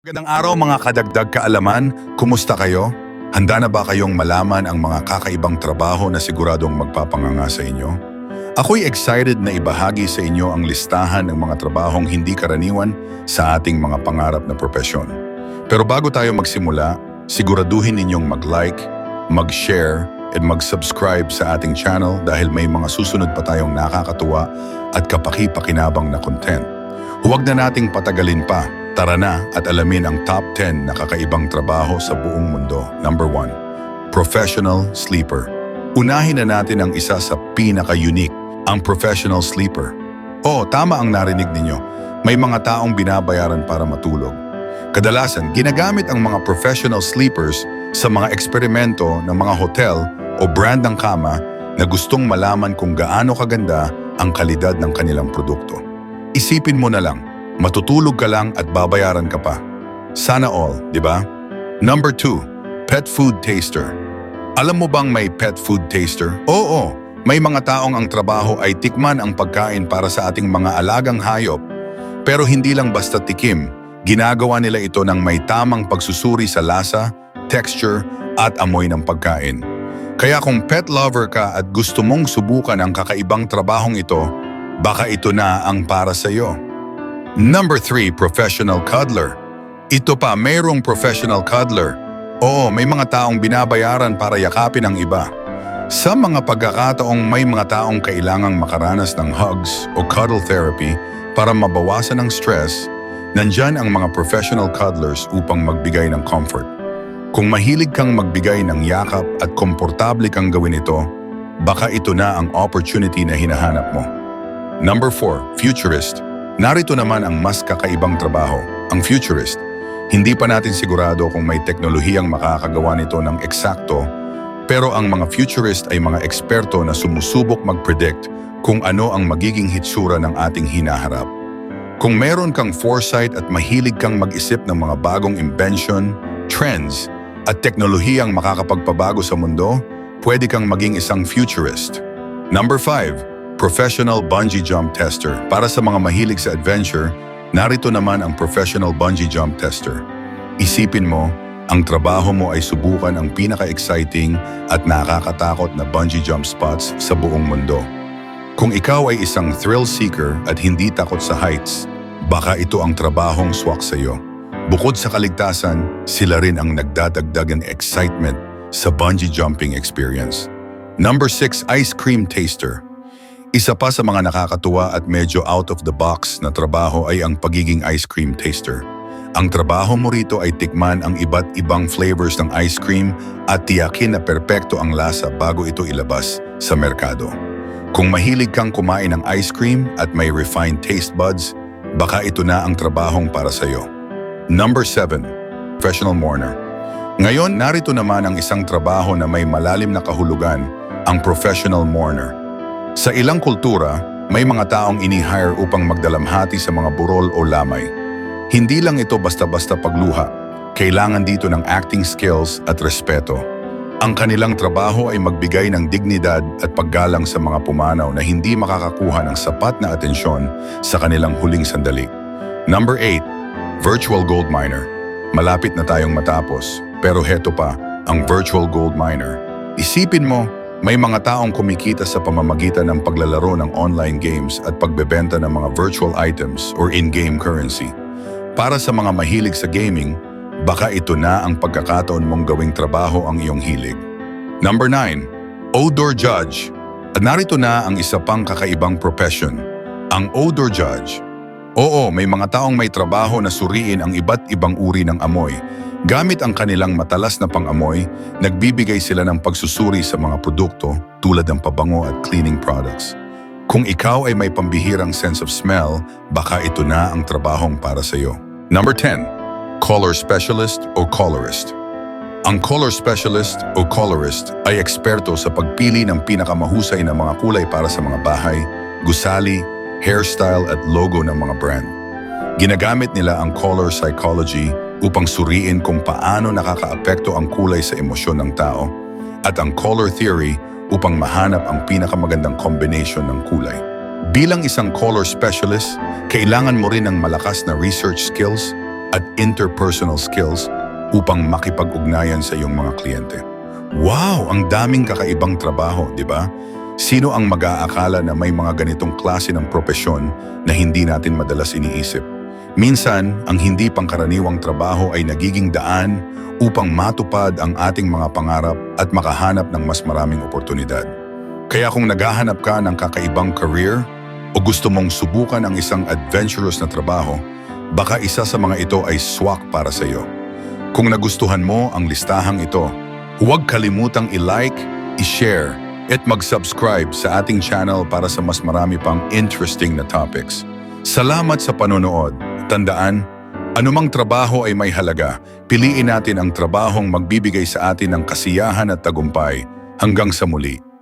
Magandang araw mga kadagdag kaalaman, kumusta kayo? Handa na ba kayong malaman ang mga kakaibang trabaho na siguradong magpapanganga sa inyo? Ako'y excited na ibahagi sa inyo ang listahan ng mga trabahong hindi karaniwan sa ating mga pangarap na propesyon. Pero bago tayo magsimula, siguraduhin ninyong mag-like, mag-share, at mag-subscribe sa ating channel dahil may mga susunod pa tayong nakakatuwa at kapaki-pakinabang na content. Huwag na nating patagalin pa. Tara na at alamin ang top 10 na kakaibang trabaho sa buong mundo. Number 1. Professional Sleeper. Unahin na natin ang isa sa pinaka-unique, ang Professional Sleeper. Oo, tama ang narinig ninyo. May mga taong binabayaran para matulog. Kadalasan, ginagamit ang mga Professional Sleepers sa mga eksperimento ng mga hotel o brand ng kama na gustong malaman kung gaano kaganda ang kalidad ng kanilang produkto. Isipin mo na lang, matutulog ka lang at babayaran ka pa. Sana all, di ba? Number 2, Pet Food Taster. Alam mo bang may pet food taster? Oo, may mga taong ang trabaho ay tikman ang pagkain para sa ating mga alagang hayop. Pero hindi lang basta tikim, ginagawa nila ito ng may tamang pagsusuri sa lasa, texture, at amoy ng pagkain. Kaya kung pet lover ka at gusto mong subukan ang kakaibang trabahong ito, baka ito na ang para sa iyo. Number 3, Professional Cuddler. Ito pa, mayroong Professional Cuddler. Oo, may mga taong binabayaran para yakapin ang iba. Sa mga pagkakataong may mga taong kailangang makaranas ng hugs o cuddle therapy para mabawasan ang stress, nandyan ang mga Professional Cuddlers upang magbigay ng comfort. Kung mahilig kang magbigay ng yakap at komportable kang gawin ito, baka ito na ang opportunity na hinahanap mo. Number 4, Futurist. Narito naman ang mas kakaibang trabaho, ang futurist. Hindi pa natin sigurado kung may teknolohiyang makakagawa nito ng eksakto, pero ang mga futurist ay mga eksperto na sumusubok mag-predict kung ano ang magiging hitsura ng ating hinaharap. Kung meron kang foresight at mahilig kang mag-isip ng mga bagong invention, trends, at teknolohiyang makakapagpabago sa mundo, pwede kang maging isang futurist. Number 5. Professional Bungee Jump Tester. Para sa mga mahilig sa adventure, narito naman ang Professional Bungee Jump Tester. Isipin mo, ang trabaho mo ay subukan ang pinaka-exciting at nakakatakot na bungee jump spots sa buong mundo. Kung ikaw ay isang thrill seeker at hindi takot sa heights, baka ito ang trabahong swak sa iyo. Bukod sa kaligtasan, sila rin ang nagdadagdag ng excitement sa bungee jumping experience. Number 6, Ice Cream Taster. Isa pa sa mga nakakatuwa at medyo out of the box na trabaho ay ang pagiging ice cream taster. Ang trabaho mo rito ay tikman ang iba't ibang flavors ng ice cream at tiyakin na perpekto ang lasa bago ito ilabas sa merkado. Kung mahilig kang kumain ng ice cream at may refined taste buds, baka ito na ang trabahong para sa iyo. Number 7, Professional Mourner. Ngayon, narito naman ang isang trabaho na may malalim na kahulugan, ang Professional Mourner. Sa ilang kultura, may mga taong ini-hire upang magdalamhati sa mga burol o lamay. Hindi lang ito basta-basta pagluha. Kailangan dito ng acting skills at respeto. Ang kanilang trabaho ay magbigay ng dignidad at paggalang sa mga pumanaw na hindi makakakuha ng sapat na atensyon sa kanilang huling sandali. Number 8, Virtual Gold Miner. Malapit na tayong matapos, pero heto pa, ang Virtual Gold Miner. Isipin mo, may mga taong kumikita sa pamamagitan ng paglalaro ng online games at pagbebenta ng mga virtual items or in-game currency. Para sa mga mahilig sa gaming, baka ito na ang pagkakataon mong gawing trabaho ang iyong hilig. Number 9, Odor Judge. At narito na ang isa pang kakaibang profession, ang Odor Judge. Oo, may mga taong may trabaho na suriin ang iba't ibang uri ng amoy. Gamit ang kanilang matalas na pang-amoy, nagbibigay sila ng pagsusuri sa mga produkto tulad ng pabango at cleaning products. Kung ikaw ay may pambihirang sense of smell, baka ito na ang trabahong para sa iyo. Number 10, Color Specialist o Colorist. Ang Color Specialist o Colorist ay eksperto sa pagpili ng pinakamahusay na mga kulay para sa mga bahay, gusali, hairstyle at logo ng mga brand. Ginagamit nila ang color psychology upang suriin kung paano nakakaapekto ang kulay sa emosyon ng tao at ang color theory upang mahanap ang pinakamagandang combination ng kulay. Bilang isang color specialist, kailangan mo rin ng malakas na research skills at interpersonal skills upang makipag-ugnayan sa iyong mga kliyente. Wow! Ang daming kakaibang trabaho, di ba? Sino ang mag-aakala na may mga ganitong klase ng propesyon na hindi natin madalas iniisip? Minsan, ang hindi pangkaraniwang trabaho ay nagiging daan upang matupad ang ating mga pangarap at makahanap ng mas maraming oportunidad. Kaya kung naghahanap ka ng kakaibang career o gusto mong subukan ang isang adventurous na trabaho, baka isa sa mga ito ay swak para sa iyo. Kung nagustuhan mo ang listahang ito, huwag kalimutang i-like, i-share, at mag-subscribe sa ating channel para sa mas marami pang interesting na topics. Salamat sa panonood. Tandaan, anumang trabaho ay may halaga. Piliin natin ang trabahong magbibigay sa atin ng kasiyahan at tagumpay. Hanggang sa muli.